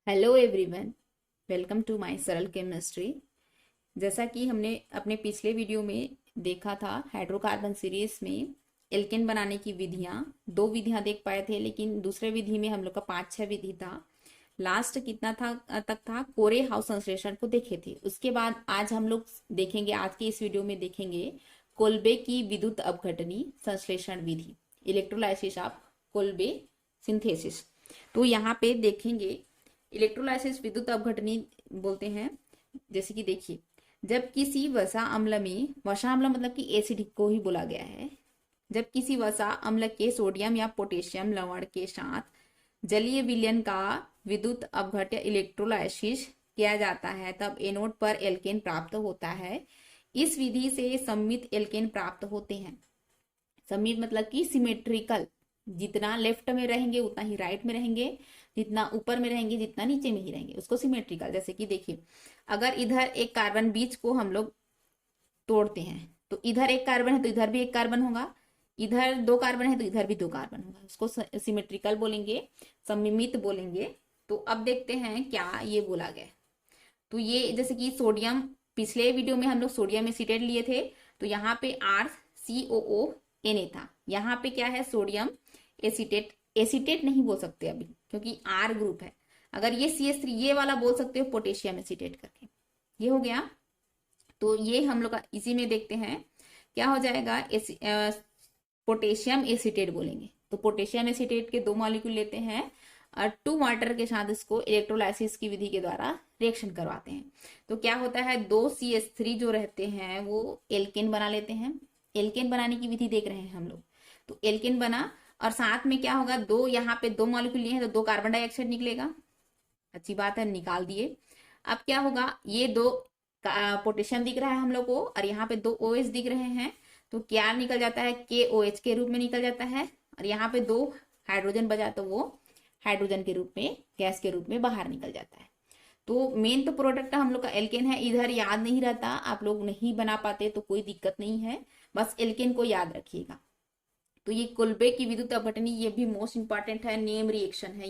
Hello everyone, welcome to my Saral chemistry. जैसा कि हमने अपने पिछले वीडियो में देखा था, हाइड्रोकार्बन सीरीज में एल्केन बनाने की विधियां, दो विधियां देख पाए थे, लेकिन दूसरे विधि में हम लोग का 5-6 विधि था। लास्ट कितना था तक था, कोरे हाउस संश्लेषण को देखे थे। उसके बाद आज हम लोग देखेंगे, आज के इस वीडियो में देखेंगे कोल्बे की विद्युत अपघटनी संश्लेषण विधि, इलेक्ट्रोलाइसिस ऑफ कोल्बे सिंथेसिस। तो यहाँ पे देखेंगे इलेक्ट्रोलाइसिस विद्युत अपघटनी बोलते हैं। जैसे कि देखिए, जब किसी वसा अम्ल में, वसा अम्ल मतलब कि एसिड को ही बोला गया है, जब किसी वसा अम्ल के सोडियम या पोटेशियम लवण के साथ जलीय विलयन का विद्युत अपघट्य इलेक्ट्रोलाइसिस किया जाता है, तब एनोड पर एल्केन प्राप्त होता है। इस विधि से सममित एल्केन प्राप्त होते हैं। सममित मतलब कि सिमेट्रिकल, जितना लेफ्ट में रहेंगे उतना ही राइट में रहेंगे, जितना ऊपर में रहेंगे जितना नीचे में ही रहेंगे, उसको सिमेट्रिकल। जैसे कि देखिए, अगर इधर एक कार्बन बीच को हम लोग तोड़ते हैं तो इधर एक कार्बन है तो इधर भी एक कार्बन होगा, इधर दो कार्बन है तो इधर भी दो कार्बन होगा, उसको सिमेट्रिकल बोलेंगे, सममित बोलेंगे। तो अब देखते हैं क्या ये बोला गया। तो ये जैसे कि सोडियम, पिछले वीडियो में हम लोग सोडियम एसीटेट लिए थे, तो यहाँ पे RCOO Na था, यहाँ पे क्या है, सोडियम एसीटेट। एसीटेट नहीं बोल सकते अभी क्योंकि R ग्रुप है। अगर ये CH3 ये वाला बोल सकते हो, पोटेशियम एसीटेट करके। ये हो गया। तो ये हम लोग का इसी में देखते हैं क्या हो जाएगा, पोटेशियम एसीटेट बोलेंगे। तो पोटेशियम एसीटेट के दो मॉलिक्यूल लेते हैं और 2 वाटर के साथ इसको इलेक्ट्रोलाइसिस की विधि के द्वारा रिएक्शन करवाते हैं। तो क्या होता है, 2 CH3 जो रहते हैं वो एल्केन बना लेते हैं। एल्केन बनाने की विधि देख रहे हैं हम लोग। तो एल्केन बना और साथ में क्या होगा, दो यहाँ पे दो मॉलिक्यूल लिए हैं तो 2 कार्बन डाइऑक्साइड निकलेगा। अच्छी बात है, निकाल दिए। अब क्या होगा, ये दो पोटेशियम दिख रहा है हम लोग को और यहाँ पे 2 OH दिख रहे हैं, तो क्या निकल जाता है, KOH के रूप में निकल जाता है। और यहाँ पे 2 हाइड्रोजन बचा तो वो हाइड्रोजन के रूप में, गैस के रूप में बाहर निकल जाता है। तो मेन तो प्रोडक्ट हम लोग का एल्केन है। इधर याद नहीं रहता, आप लोग नहीं बना पाते तो कोई दिक्कत नहीं है, बस एल्केन को याद रखिएगा। तो ये कुल्बे की विद्युत अपघटनी, ये भी मोस्ट इंपॉर्टेंट है, नेम रिएक्शन है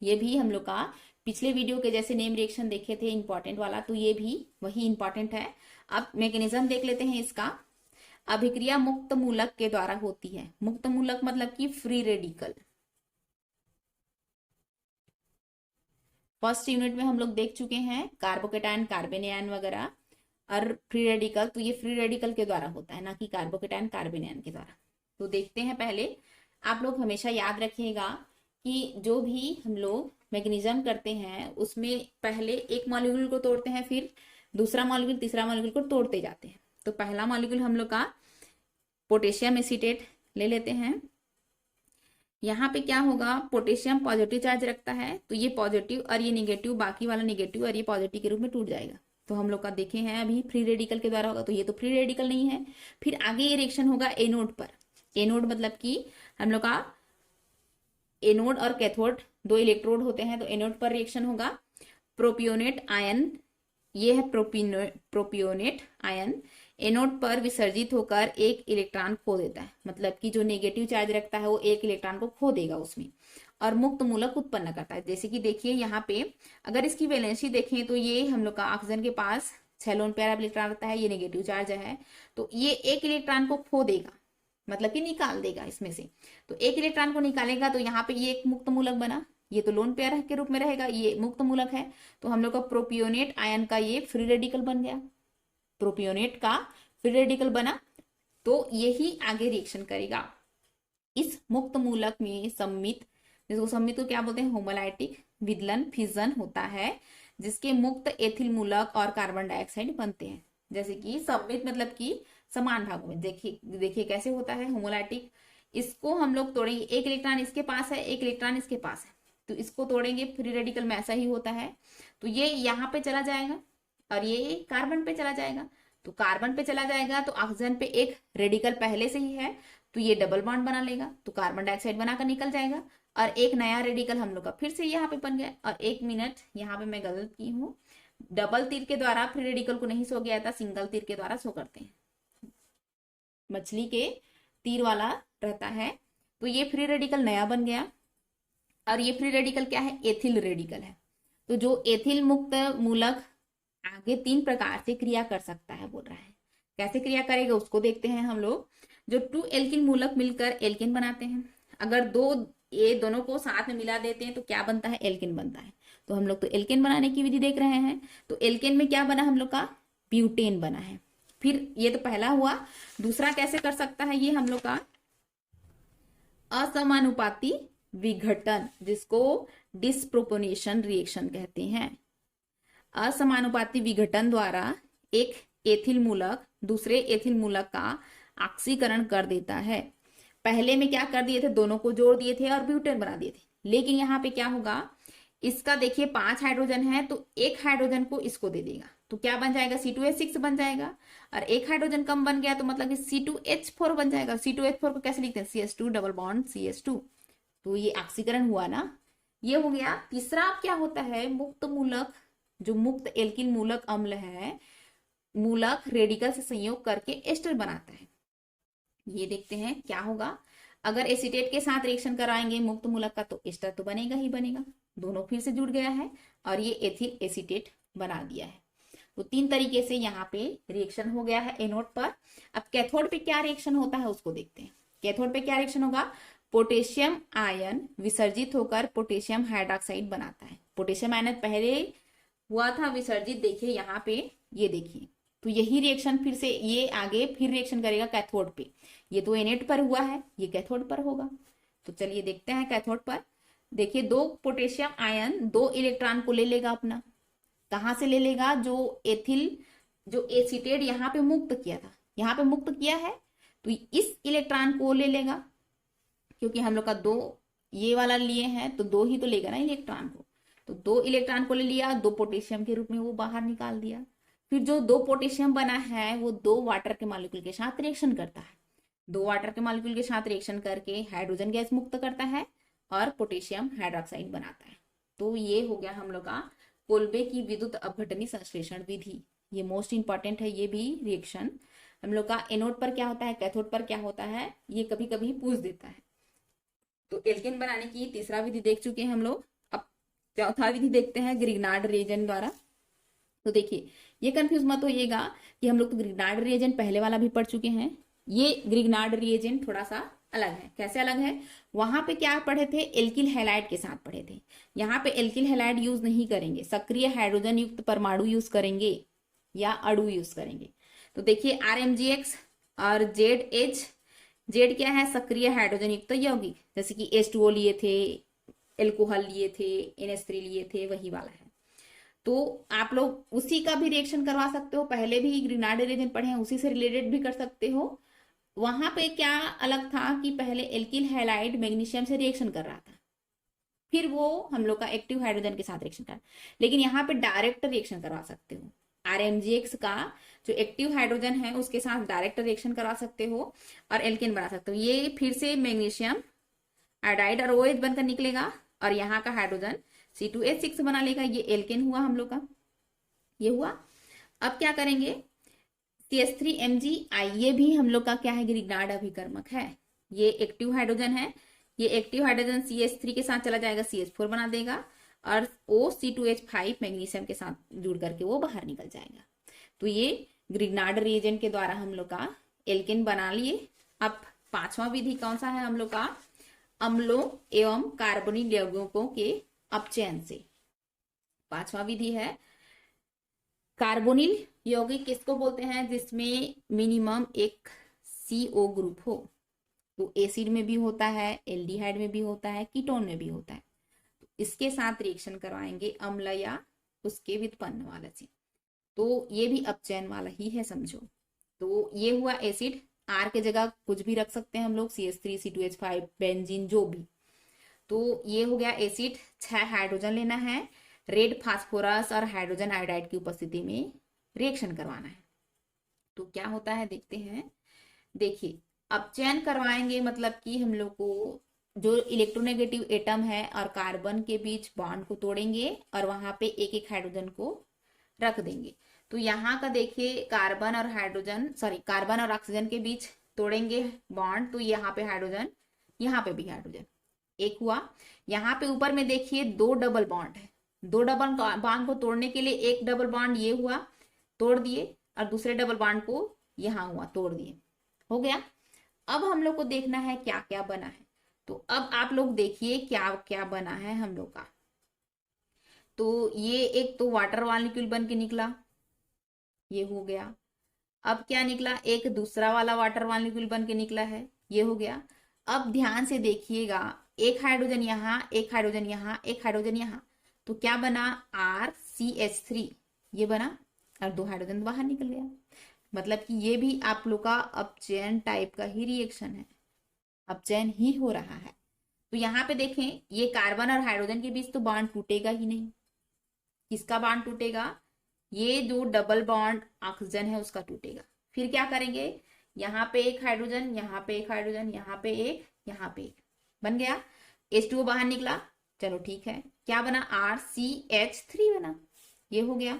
ये भी हम लोग का पिछले वीडियो के जैसे नेम रिएक्शन देखे थे इंपॉर्टेंट वाला, तो ये भी वही इंपॉर्टेंट है। अब मैकेनिज्म देख लेते हैं इसका। अभिक्रिया मुक्त मूलक के द्वारा होती है। मुक्त मूलक मतलब कि फ्री रेडिकल। फर्स्ट यूनिट में हम लोग देख चुके हैं कार्बोकेटायन, कार्बेनआयन वगैरह। और फ्री रेडिकल, तो ये फ्री रेडिकल के द्वारा होता है, ना कि कार्बोकेटायन कार्बेनआयन के द्वारा। तो देखते हैं पहले। आप लोग हमेशा याद रखिएगा कि जो भी हम लोग मैग्नीशियम करते हैं उसमें पहले एक मॉलिक्यूल को तोड़ते हैं, फिर दूसरा मॉलिक्यूल, तीसरा मॉलिक्यूल को तोड़ते जाते हैं। तो पहला मॉलिक्यूल हम लोग का पोटेशियम एसीटेट ले लेते हैं। यहाँ पे क्या होगा, पोटेशियम पॉजिटिव चार्ज रखता है, तो ये पॉजिटिव और ये निगेटिव, बाकी वाला निगेटिव और ये पॉजिटिव के रूप में टूट जाएगा। तो हम लोग का देखे हैं अभी फ्री रेडिकल के द्वारा होगा, तो ये तो फ्री रेडिकल नहीं है। फिर आगे ये रिएक्शन होगा एनोड पर। एनोड मतलब कि हम लोग का एनोड और कैथोड, दो इलेक्ट्रोड होते हैं, तो एनोड पर रिएक्शन होगा। प्रोपियोनेट आयन, ये है प्रोपियोनेट आयन, एनोड पर विसर्जित होकर एक इलेक्ट्रॉन खो देता है। मतलब कि जो नेगेटिव चार्ज रखता है वो एक इलेक्ट्रॉन को खो देगा उसमें, और मुक्त मूलक उत्पन्न करता है। जैसे कि देखिए यहाँ पे अगर इसकी वैलेंसी देखें तो ये हम लोग का ऑक्सीजन के पास 6 लोन पेयर इलेक्ट्रॉन रहता है, ये नेगेटिव चार्ज है, तो ये एक इलेक्ट्रॉन को खो देगा, मतलब कि निकाल देगा इसमें से। तो एक इलेक्ट्रॉन को निकालेगा तो यहाँ पे ये एक मुक्त मूलक बना, ये तो लोन पेयर के रूप में रहेगा, ये मुक्त मूलक है। तो हम लोग का प्रोपियोनेट आयन का ये फ्री रेडिकल बन गया, प्रोपियोनेट का फ्री रेडिकल बना। तो यही आगे रिएक्शन करेगा। इस मुक्त मूलक में सम्मित, जिसको सम्मित को क्या बोलते हैं, होमोलाइटिक विदलन फिजन होता है, जिसके मुक्त एथिल मूलक और कार्बन डाइऑक्साइड बनते हैं। जैसे कि सम्मित मतलब कि समान भागों में, देखिए देखिए कैसे होता है होमोलाइटिक। इसको हम लोग तोड़ेंगे, एक इलेक्ट्रॉन इसके पास है, एक इलेक्ट्रॉन इसके पास है, तो इसको तोड़ेंगे, फ्री रेडिकल में ऐसा ही होता है। तो ये यहाँ पे चला जाएगा और ये कार्बन पे चला जाएगा। तो कार्बन पे चला जाएगा तो ऑक्सीजन पे एक रेडिकल पहले से ही है, तो ये डबल बॉन्ड बना लेगा, तो कार्बन डाइऑक्साइड बनाकर निकल जाएगा और एक नया रेडिकल हम लोग का फिर से यहाँ पे बन गया। और एक मिनट, यहाँ पे मैं गलत की हूँ, डबल तीर के द्वारा फ्री रेडिकल को नहीं शो किया था, सिंगल तीर के द्वारा शो करते हैं। मछली के तीर वाला रहता है। तो ये फ्री रेडिकल नया बन गया और ये फ्री रेडिकल क्या है, एथिल रेडिकल है। तो जो एथिल मुक्त मूलक आगे 3 प्रकार से क्रिया कर सकता है बोल रहा है। कैसे क्रिया करेगा उसको देखते हैं हम लोग। जो 2 एल्किल मूलक मिलकर एल्केन बनाते हैं, अगर ये दोनों को साथ में मिला देते हैं तो क्या बनता है, एल्केन बनता है। तो हम लोग तो एल्केन बनाने की विधि देख रहे हैं। तो एल्केन में क्या बना हम लोग का, ब्यूटेन बना है। फिर ये तो पहला हुआ। दूसरा कैसे कर सकता है ये हम लोग का, असमानुपाती विघटन, जिसको डिस्प्रोपोर्शनल रिएक्शन कहते हैं। असमानुपाती विघटन द्वारा एक एथिल मूलक दूसरे एथिल मूलक का ऑक्सीकरण कर देता है। पहले में क्या कर दिए थे, दोनों को जोड़ दिए थे और ब्यूटेन बना दिए थे। लेकिन यहाँ पे क्या होगा, इसका देखिए 5 हाइड्रोजन है तो एक हाइड्रोजन को इसको दे देगा, तो क्या बन जाएगा, C2H6 बन जाएगा। और एक हाइड्रोजन कम बन गया तो मतलब कि C2H4 बन जाएगा। C2H4 को कैसे लिखते हैं, CH2 डबल बॉन्ड CH2। तो ये ऑक्सीकरण हुआ ना, ये हो गया। तीसरा अब क्या होता है, मुक्त मूलक, जो मुक्त एल्किल मूलक अम्ल है, मूलक रेडिकल से संयोग करके एस्टर बनाता है। ये देखते हैं क्या होगा। अगर एसीटेट के साथ रिएक्शन कराएंगे मुक्त मूलक का तो एस्टर तो बनेगा ही बनेगा। दोनों फिर से जुड़ गया है और ये एथिल एसीटेट बना दिया है। तो 3 तरीके से यहाँ पे रिएक्शन हो गया है एनोड पर। अब कैथोड पे क्या रिएक्शन होता है उसको देखते हैं। कैथोड पे क्या रिएक्शन होगा, पोटेशियम आयन विसर्जित होकर पोटेशियम हाइड्रोक्साइड बनाता है। पोटेशियम आयन पहले हुआ था विसर्जित, देखिए यहाँ पे, ये देखिए। तो यही रिएक्शन फिर से ये आगे फिर रिएक्शन करेगा कैथोड पे। ये तो एनेट पर हुआ है, ये कैथोड पर होगा। तो चलिए देखते हैं कैथोड पर। देखिए 2 पोटेशियम आयन 2 इलेक्ट्रॉन को ले लेगा अपना। कहां से ले लेगा, जो एथिल, जो एसीटेट यहाँ पे मुक्त किया था, यहाँ पे मुक्त किया है तो इस इलेक्ट्रॉन को ले लेगा, क्योंकि हम लोग का 2 ये वाला लिए हैं तो 2 ही तो लेगा ना इलेक्ट्रॉन को। तो 2 इलेक्ट्रॉन को ले लिया, 2 पोटेशियम के रूप में वो बाहर निकाल दिया। फिर जो 2 पोटेशियम बना है वो 2 वाटर के मॉलिक्यूल के साथ रिएक्शन करता है। 2 वाटर के मॉलिक्यूल के साथ रिएक्शन करके हाइड्रोजन गैस मुक्त करता है और पोटेशियम हाइड्रोक्साइड बनाता है। तो ये हो गया हम लोग का कोल्बे की विद्युत अपघटनी संश्लेषण विधि। ये मोस्ट इंपॉर्टेंट है ये भी रिएक्शन। हम लोग का एनोड पर क्या होता है, कैथोड पर क्या होता है, ये कभी कभी पूछ देता है। तो एल्केन बनाने की तीसरा विधि देख चुके हैं हम लोग। अब चौथा विधि देखते हैं ग्रिग्नार्ड रिएजेंट द्वारा। तो देखिए ये कंफ्यूज मत होइएगा कि हम लोग तो ग्रिग्नार्ड रिएजेंट पहले वाला भी पढ़ चुके हैं। ये ग्रिग्नार्ड रिएजेंट थोड़ा सा अलग है। कैसे अलग है, वहां पे क्या पढ़े थे, एल्किल हैलाइड के साथ पढ़े थे। यहाँ पे एल्किल हैलाइड यूज नहीं करेंगे, सक्रिय हाइड्रोजन युक्त परमाणु यूज करेंगे या अणु यूज करेंगे। तो देखिए RMgX और ZH, जेड क्या है, सक्रिय हाइड्रोजन युक्त यौगिक, जैसे कि H2O लिए थे, एल्कोहल लिए थे, NH3 लिए थे, वही वाला है। तो आप लोग उसी का भी रिएक्शन करवा सकते हो, पहले भी ग्रिग्नार्ड रिएजेंट पढ़े हैं उसी से रिलेटेड भी कर सकते हो। वहां पे क्या अलग था कि पहले एल्किल हैलाइड मैग्नीशियम से रिएक्शन कर रहा था, फिर वो हम लोग का एक्टिव हाइड्रोजन के साथ रिएक्शन कर, लेकिन यहाँ पे डायरेक्ट रिएक्शन करवा सकते हो। RMgX का जो एक्टिव हाइड्रोजन है उसके साथ डायरेक्ट रिएक्शन करवा सकते हो और एल्केन बना सकते हो। ये फिर से मैग्नीशियम आयोडाइड और OH बनकर निकलेगा और यहाँ का हाइड्रोजन C2H6 बना लेगा। ये एल्केन हुआ हम लोग का, ये हुआ। अब क्या करेंगे, CH3MgI, ये भी हम लोग का क्या है, ग्रिग्नार्ड अभिकर्मक है। ये एक्टिव हाइड्रोजन है, ये एक्टिव हाइड्रोजन CH3 के साथ चला जाएगा, CH4 बना देगा और OC2H5 मैग्नीशियम के साथ जुड़ करके वो बाहर निकल जाएगा। तो ये ग्रिग्नार्ड रिएजेंट के द्वारा हम लोग का एल्केन बना लिए। अब 5वां विधि कौन सा है हम लोग का, अम्लों एवं कार्बनिक यौगिकों के अपचयन से। 5वां विधि है कार्बोनिल यौगिक किसको बोलते हैं, जिसमें मिनिमम एक CO ग्रुप हो। तो एसिड में भी होता है, एल्डिहाइड में भी होता है, कीटोन में भी होता है। तो इसके साथ रिएक्शन करवाएंगे अम्ल या उसके व्युत्पन्न वाला से, तो ये भी अपचयन वाला ही है समझो। तो ये हुआ एसिड, R के जगह कुछ भी रख सकते हैं हम लोग, CH3 C2H5 बेंजीन जो भी। तो ये हो गया एसिड। 6 हाइड्रोजन लेना है, रेड फास्फोरस और हाइड्रोजन आयोडाइड की उपस्थिति में रिएक्शन करवाना है। तो क्या होता है देखते हैं। देखिए अपचयन करवाएंगे मतलब कि हम लोग को जो इलेक्ट्रोनेगेटिव एटम है और कार्बन के बीच बॉन्ड को तोड़ेंगे और वहां पे एक एक हाइड्रोजन को रख देंगे। तो यहाँ का देखिए कार्बन और हाइड्रोजन, सॉरी कार्बन और ऑक्सीजन के बीच तोड़ेंगे बॉन्ड, तो यहाँ पे हाइड्रोजन, यहाँ पे भी हाइड्रोजन, एक हुआ। यहाँ पे ऊपर में देखिए 2 डबल बॉन्ड है, दो डबल बॉन्ड को तोड़ने के लिए एक डबल बॉन्ड ये हुआ, तोड़ दिए, और दूसरे डबल बॉन्ड को यहां हुआ, तोड़ दिए, हो गया। अब हम लोग को देखना है क्या क्या बना है। तो अब आप लोग देखिए क्या क्या बना है हम लोग का। तो ये एक तो वाटर मॉलिक्यूल बन के निकला, ये हो गया। अब क्या निकला, एक दूसरा वाला वाटर मॉलिक्यूल बन के निकला है, ये हो गया। अब ध्यान से देखिएगा, एक हाइड्रोजन यहाँ, एक हाइड्रोजन यहाँ, एक हाइड्रोजन यहाँ, तो क्या बना, RCH3 ये बना, और दो हाइड्रोजन बाहर निकल गया। मतलब कि ये भी आप लोग का अपचयन टाइप का ही रिएक्शन है, अपचयन ही हो रहा है। तो यहाँ पे देखें, ये कार्बन और हाइड्रोजन के बीच तो बॉन्ड टूटेगा ही नहीं। किसका बॉन्ड टूटेगा, ये जो डबल बॉन्ड ऑक्सीजन है उसका टूटेगा। फिर क्या करेंगे, यहाँ पे एक हाइड्रोजन, यहाँ पे एक हाइड्रोजन, यहाँ पे एक, यहाँ पे एक, बन गया। H2O बाहर निकला, चलो ठीक है, क्या बना, RCH3 बना, ये हो गया।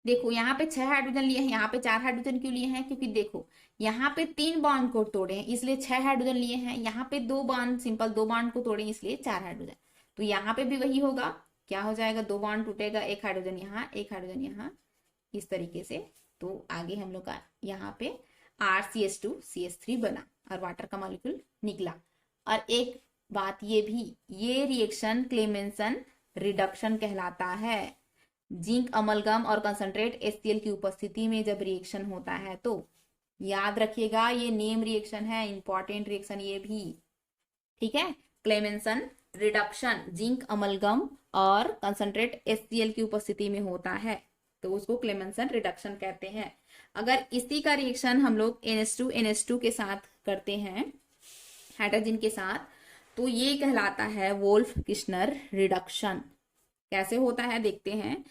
देखो यहाँ पे 6 हाइड्रोजन लिए हैं, यहाँ पे 4 हाइड्रोजन क्यों लिए हैं, क्योंकि देखो यहाँ पे 3 बॉन्ड को तोड़े हैं इसलिए 6 हाइड्रोजन लिए हैं, यहाँ पे 2 बॉन्ड, सिंपल 2 बॉन्ड को तोड़े इसलिए 4 हाइड्रोजन। तो यहाँ पे भी वही होगा, क्या हो जाएगा, 2 बॉन्ड टूटेगा, एक हाइड्रोजन यहाँ, एक हाइड्रोजन यहाँ, इस तरीके से। तो आगे हम लोग का यहाँ पे RCH2CH3 बना और वाटर का मॉलिक्यूल निकला। और एक बात ये भी, ये रिएक्शन क्लेमेंसन रिडक्शन कहलाता है। जिंक अमलगम और कंसंट्रेट HCl की उपस्थिति में जब रिएक्शन होता है तो याद रखिएगा, ये नेम रिएक्शन है, इंपॉर्टेंट रिएक्शन ये भी, ठीक है। क्लेमेंसन रिडक्शन जिंक अमलगम और कंसंट्रेट HCl की उपस्थिति में होता है तो उसको क्लेमेंसन रिडक्शन कहते हैं। अगर इसी का रिएक्शन हम लोग NH2 के साथ करते हैं, हाइड्रोजन के साथ, तो ये कहलाता है वोल्फ किश्नर रिडक्शन। कैसे होता है देखते हैं।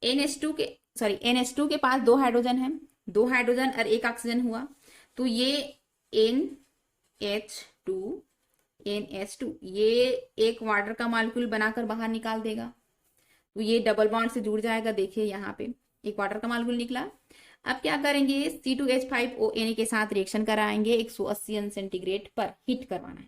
NH2 के पास 2 हाइड्रोजन है, 2 हाइड्रोजन और एक ऑक्सीजन हुआ, तो ये NH2 ये एक वाटर का मॉलिक्यूल बनाकर बाहर निकाल देगा। तो ये डबल बॉन्ड से जुड़ जाएगा, देखिए यहाँ पे एक वाटर का मॉलिक्यूल निकला। अब क्या करेंगे, C2H5ONa के साथ रिएक्शन कराएंगे, 180 अंश सेंटीग्रेड पर हीट करवाना है।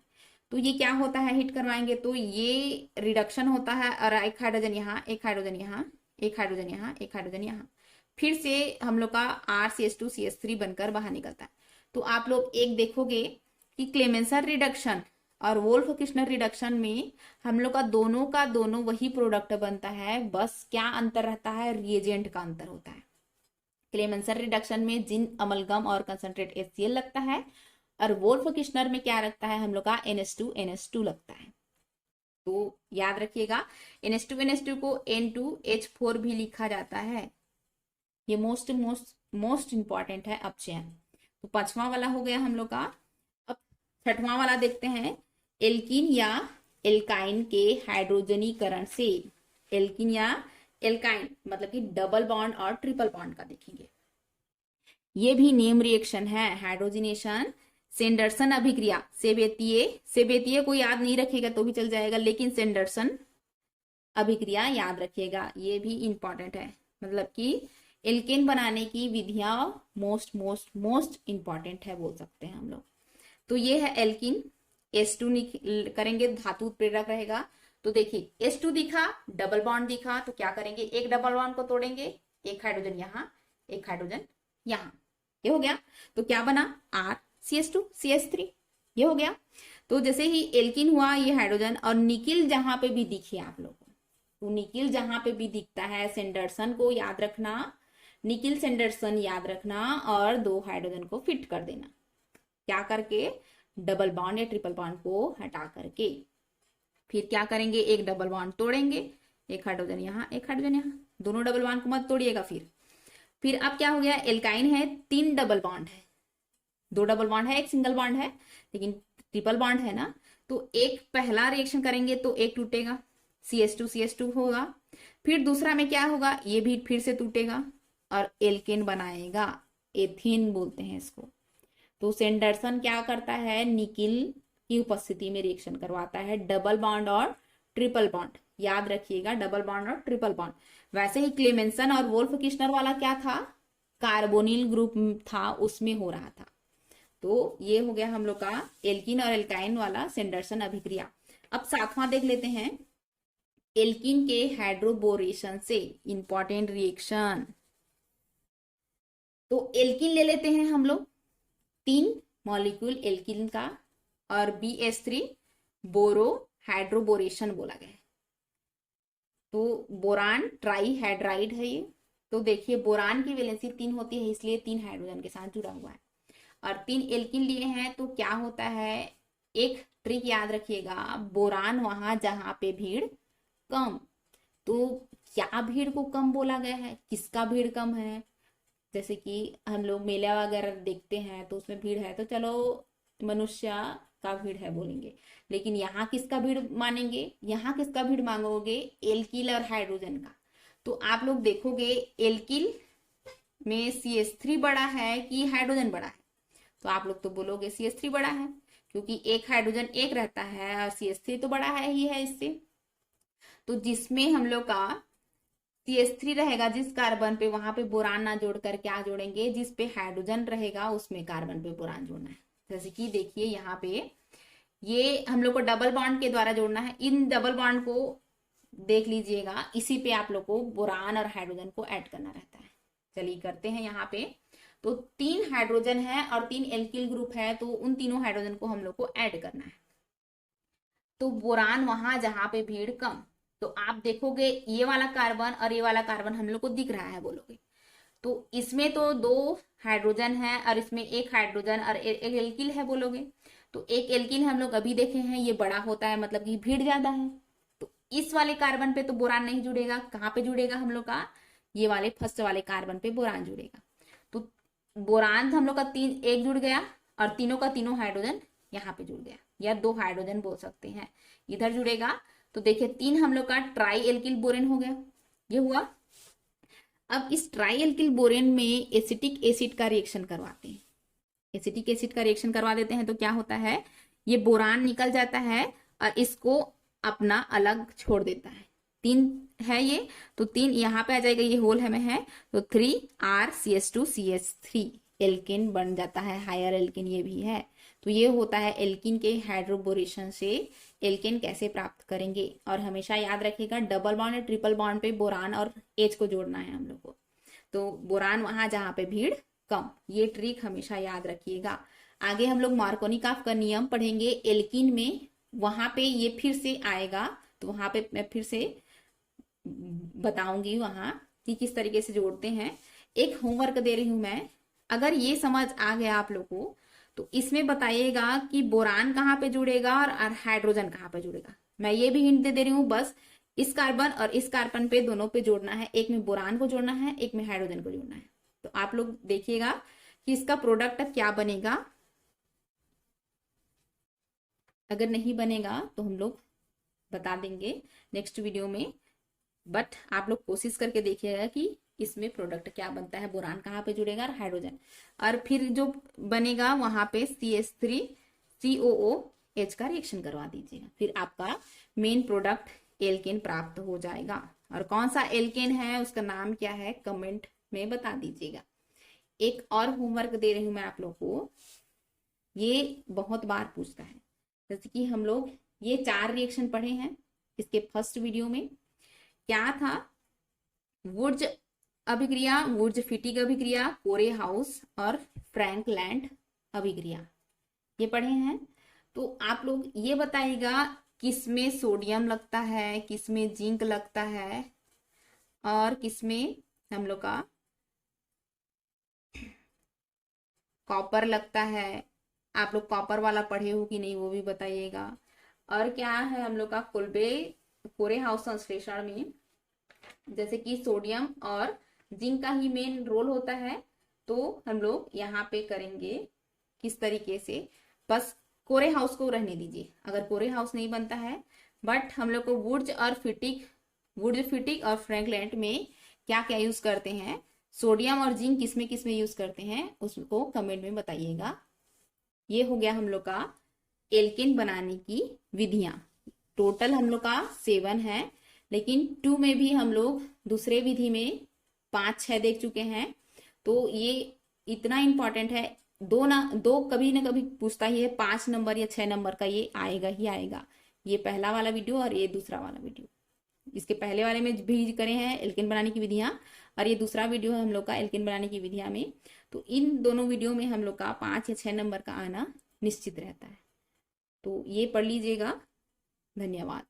तो ये क्या होता है, हीट करवाएंगे तो ये रिडक्शन होता है, और एक हाइड्रोजन यहाँ, एक हाइड्रोजन यहाँ, एक हाइड्रोजन यहाँ, एक हाइड्रोजन यहाँ, फिर से हम लोग का RCH2CH3 बनकर बाहर निकलता है। तो आप लोग एक देखोगे कि क्लेमेंसन रिडक्शन और वोल्फ किश्नर रिडक्शन में हम लोग का दोनों वही प्रोडक्ट बनता है, बस क्या अंतर रहता है, रिएजेंट का अंतर होता है। क्लेमेंसन रिडक्शन में जिंक अमलगम और कंसंट्रेट HCl लगता है, और वोल्फ किश्नर में क्या रखता है हम लोग का, NH2 लगता है। तो याद रखिएगा, NH2 को N2H4 भी लिखा जाता है। ये मोस्ट इंपॉर्टेंट है अपचयन। तो 5वां वाला हो गया हम लोग का। अब 6वां वाला देखते हैं, एल्कीन या एल्काइन के हाइड्रोजनीकरण से। एल्कीन या एल्काइन मतलब कि डबल बॉन्ड और ट्रिपल बॉन्ड का देखेंगे। ये भी नेम रिएक्शन है, हाइड्रोजिनेशन सेंडरसन अभिक्रिया। सेबेतीय को याद नहीं रखेगा तो भी चल जाएगा, लेकिन सेंडरसन अभिक्रिया याद रखिएगा, ये भी इंपॉर्टेंट है। मतलब कि एल्केन बनाने की विधियां मोस्ट इंपॉर्टेंट है बोल सकते हैं हम लोग। तो ये है एल्किन, H2 करेंगे, धातु प्रेरक रहेगा। तो देखिए H2 दिखा, डबल बॉन्ड दिखा, तो क्या करेंगे, एक डबल बॉन्ड को तोड़ेंगे, एक हाइड्रोजन यहाँ, एक हाइड्रोजन यहाँ, ये हो गया। तो क्या बना, RCH2CH3, ये हो गया। तो जैसे ही एल्किन हुआ ये हाइड्रोजन, और निकिल जहां पे भी दिखे आप लोगों को, तो निकिल जहां पे भी दिखता है सेंडरसन को याद रखना, निकिल सेंडरसन याद रखना, और 2 हाइड्रोजन को फिट कर देना, क्या करके, डबल बॉन्ड या ट्रिपल बॉन्ड को हटा करके। फिर क्या करेंगे, एक डबल बॉन्ड तोड़ेंगे, एक हाइड्रोजन यहाँ, एक हाइड्रोजन यहाँ, दोनों डबल बॉन्ड को मत तोड़िएगा। फिर अब क्या हो गया, एल्काइन है, 3 डबल बॉन्ड है, 2 डबल बॉन्ड है, एक सिंगल बॉन्ड है, लेकिन ट्रिपल बॉन्ड है ना। तो एक पहला रिएक्शन करेंगे तो एक टूटेगा, CH2CH2 होगा। फिर दूसरा में क्या होगा, ये भी फिर से टूटेगा और एल्केन बनाएगा, एथीन बोलते हैं इसको। तो सेंडरसन क्या करता है, निकिल की उपस्थिति में रिएक्शन करवाता है, डबल बॉन्ड और ट्रिपल बॉन्ड याद रखिएगा, डबल बॉन्ड और ट्रिपल बॉन्ड। वैसे ही क्लेमेंसन और वोल्फ किश्नर वाला क्या था, कार्बोनिल ग्रुप था, उसमें हो रहा था। तो ये हो गया हम लोग का एल्किन और एल्काइन वाला सेंडरसन अभिक्रिया। अब 7वां देख लेते हैं, एल्किन के हाइड्रोबोरेशन से, इंपॉर्टेंट रिएक्शन। तो एल्किन ले लेते हैं हम लोग, 3 मॉलिक्यूल एल्किन का, और BH3 बोरो हाइड्रोबोरेशन बोला गया है। तो बोरान ट्राईहाइड्राइड है ये। तो देखिए बोरान की वैलेंसी 3 होती है, इसलिए 3 हाइड्रोजन के साथ जुड़ा हुआ है, और 3 एल्किन लिए हैं। तो क्या होता है, एक ट्रिक याद रखिएगा, बोरान वहां जहां पे भीड़ कम। तो क्या भीड़ को कम बोला गया है, किसका भीड़ कम है? जैसे कि हम लोग मेला वगैरह देखते हैं तो उसमें भीड़ है, तो चलो मनुष्य का भीड़ है बोलेंगे, लेकिन यहाँ किसका भीड़ मानेंगे, यहाँ किसका भीड़ मांगोगे? एल्किल और हाइड्रोजन का। तो आप लोग देखोगे एल्किल में CH3 बड़ा है कि हाइड्रोजन बड़ा है? तो आप लोग तो बोलोगे CH3 बड़ा है, क्योंकि एक हाइड्रोजन एक रहता है, और CH3 तो बड़ा है ही है इससे। तो जिसमें हम लोग का CH3 रहेगा जिस कार्बन पे, वहां पे बोरान ना जोड़कर क्या जोड़ेंगे, जिस पे हाइड्रोजन रहेगा उसमें कार्बन पे बोरान जोड़ना है। जैसे कि देखिए यहाँ पे ये हम लोग को डबल बॉन्ड के द्वारा जोड़ना है। इन डबल बॉन्ड को देख लीजिएगा, इसी पे आप लोग को बोरान और हाइड्रोजन को ऐड करना रहता है। चलिए करते हैं यहाँ पे। तो 3 हाइड्रोजन है और 3 एल्किल ग्रुप है, तो उन तीनों हाइड्रोजन को हम लोग को ऐड करना है। तो बोरान वहां जहां पे भीड़ कम, तो आप देखोगे ये वाला कार्बन और ये वाला कार्बन हम लोग को दिख रहा है बोलोगे, तो इसमें तो 2 हाइड्रोजन है और इसमें 1 हाइड्रोजन और एक एल्किल है बोलोगे। तो एक एल्किल हम लोग अभी देखे हैं, ये बड़ा होता है, मतलब कि भीड़ ज्यादा है। तो इस वाले कार्बन पे तो बोरान नहीं जुड़ेगा, कहाँ पे जुड़ेगा हम लोग का, ये वाले फर्स्ट वाले कार्बन पे बोरान जुड़ेगा। तो बोरान हम लोग का 3 एक जुड़ गया, और तीनों का तीनों हाइड्रोजन यहाँ पे जुड़ गया, या 2 हाइड्रोजन बोल सकते हैं इधर जुड़ेगा। तो देखिए 3 हम लोग का ट्राई एल्किल बोरेन हो गया, ये हुआ। अब इस ट्राई एल्किल बोरेन में एसिटिक एसिड का रिएक्शन करवाते हैं, एसिटिक एसिड का रिएक्शन करवा देते हैं। तो क्या होता है, ये बोरान निकल जाता है और इसको अपना अलग छोड़ देता है। 3 है ये, तो 3 यहाँ पे आ जाएगा, ये होल में है, तो 3RCH2CH3 एल्किन बन जाता है, हायर एल्किन ये भी है। तो ये होता है एल्किन के हाइड्रोबोरेशन से एल्किन कैसे प्राप्त करेंगे। और हमेशा याद रखिएगा डबल बॉन्ड या ट्रिपल बॉन्ड पे बोरान और H को जोड़ना है हम लोग को। तो बोरान वहां जहां पे भीड़ कम, ये ट्रिक हमेशा याद रखिएगा। आगे हम लोग मार्कोनिकॉफ का नियम पढ़ेंगे एल्किन में, वहां पे ये फिर से आएगा, तो वहां पे मैं फिर से बताऊंगी वहां कि किस तरीके से जोड़ते हैं। एक होमवर्क दे रही हूं मैं, अगर ये समझ आ गया आप लोग को, तो इसमें बताइएगा कि बोरान कहाँ पे जुड़ेगा और हाइड्रोजन कहाँ पे जुड़ेगा। मैं ये भी हिंट दे रही हूँ, बस इस कार्बन और इस कार्बन पे दोनों पे जोड़ना है, एक में बोरान को जोड़ना है, एक में हाइड्रोजन को जोड़ना है। तो आप लोग देखिएगा कि इसका प्रोडक्ट क्या बनेगा। अगर नहीं बनेगा तो हम लोग बता देंगे नेक्स्ट वीडियो में, बट आप लोग कोशिश करके देखिएगा कि इसमें प्रोडक्ट क्या बनता है, बोरान कहाँ पे जुड़ेगा और हाइड्रोजन, और फिर जो बनेगा वहां पे CH3COOH का रिएक्शन करवा दीजिएगा, फिर आपका मेन प्रोडक्ट एल्केन प्राप्त हो जाएगा। और कौन सा एल्केन है, उसका नाम क्या है, कमेंट में बता दीजिएगा। एक और होमवर्क दे रही हूं मैं आप लोग को, ये बहुत बार पूछता है। जैसे कि हम लोग ये 4 रिएक्शन पढ़े हैं इसके फर्स्ट वीडियो में, क्या था, वुड्स अभिक्रिया, वुड्स फिटिक अभिक्रिया, कोरे हाउस और फ्रैंकलैंड अभिक्रिया, ये पढ़े हैं। तो आप लोग ये बताइएगा किसमें सोडियम लगता है, किसमें जिंक लगता है, और किसमें हम लोग का कॉपर लगता है। आप लोग कॉपर वाला पढ़े हो कि नहीं वो भी बताइएगा। और क्या है हम लोग का कोरे हाउस संश्लेषण में, जैसे कि सोडियम और जिंक का ही मेन रोल होता है, तो हम लोग यहाँ पे करेंगे किस तरीके से, बस कोरे हाउस को रहने दीजिए अगर कोरे हाउस नहीं बनता है, बट हम लोग को वुड्स फिटिक और फ्रैंकलैंड में क्या क्या यूज करते हैं, सोडियम और जिंक किसमें यूज करते हैं, उसको कमेंट में बताइएगा। ये हो गया हम लोग का एल्केन बनाने की विधियां। टोटल हम लोग का 7 है, लेकिन 2 में भी हम लोग दूसरे विधि में 5-6 देख चुके हैं। तो ये इतना इंपॉर्टेंट है, दो कभी ना कभी पूछता ही है, 5 नंबर या 6 नंबर का ये आएगा ही आएगा। ये पहला वाला वीडियो और ये दूसरा वाला वीडियो। इसके पहले वाले में भी करे हैं एल्केन बनाने की विधियां, और ये दूसरा वीडियो है हम लोग का एल्केन बनाने की विधियां में। तो इन दोनों वीडियो में हम लोग का 5 या 6 नंबर का आना निश्चित रहता है। तो ये पढ़ लीजिएगा। धन्यवाद।